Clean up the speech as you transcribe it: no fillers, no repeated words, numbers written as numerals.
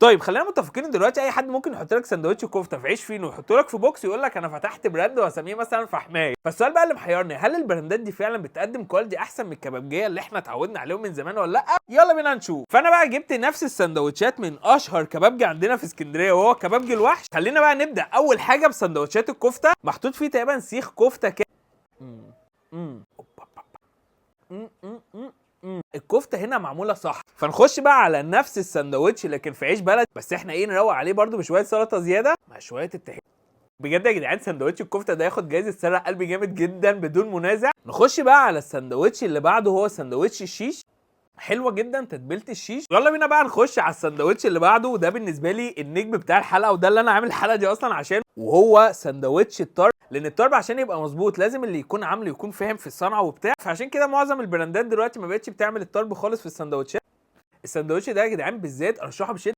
طيب خلينا متفقين ان دلوقتي اي حد ممكن يحط لك سندوتش كفته في عيش فينو ويحطه لك في بوكس ويقول لك انا فتحت براند وهسميه مثلا فحماي. فالسؤال بقى اللي محيرني، هل البراندات دي فعلا بتقدم كواليتي احسن من الكبابجيه اللي احنا اتعودنا عليهم من زمان ولا لا؟ يلا بينا نشوف. فانا بقى جبت نفس السندوتشات من اشهر كبابجي عندنا في اسكندريه وهو كبابجي الوحش. خلينا بقى نبدا اول حاجه بسندوتشات الكفته. محطوط فيه تقريبا سيخ كفته كده. الكفته هنا معموله صح. فنخش بقى على نفس السندوتش لكن في عيش بلد، بس احنا نروق عليه برده بشويه سلطه زياده مع شويه الطحينه. بجد يا جدعان سندوتش الكفته ده ياخد جايزه سرق قلبي جامد جدا بدون منازع. نخش بقى على السندوتش اللي بعده هو سندوتش الشيش. حلوه جدا تتبيله الشيش. يلا بينا بقى نخش على السندوتش اللي بعده، وده بالنسبه لي النجم بتاع الحلقه وده اللي انا عامل الحلقه دي اصلا عشان، وهو سندوتش الطرب. لان الطرب عشان يبقى مظبوط لازم اللي يكون عامله يكون فاهم في الصنعه وبتاع، فعشان كده معظم البراندات دلوقتي ما بقتش بتعمل الطرب خالص في السندوتشات. السندوتش ده يا جدعان بالذات ارشحه بشده.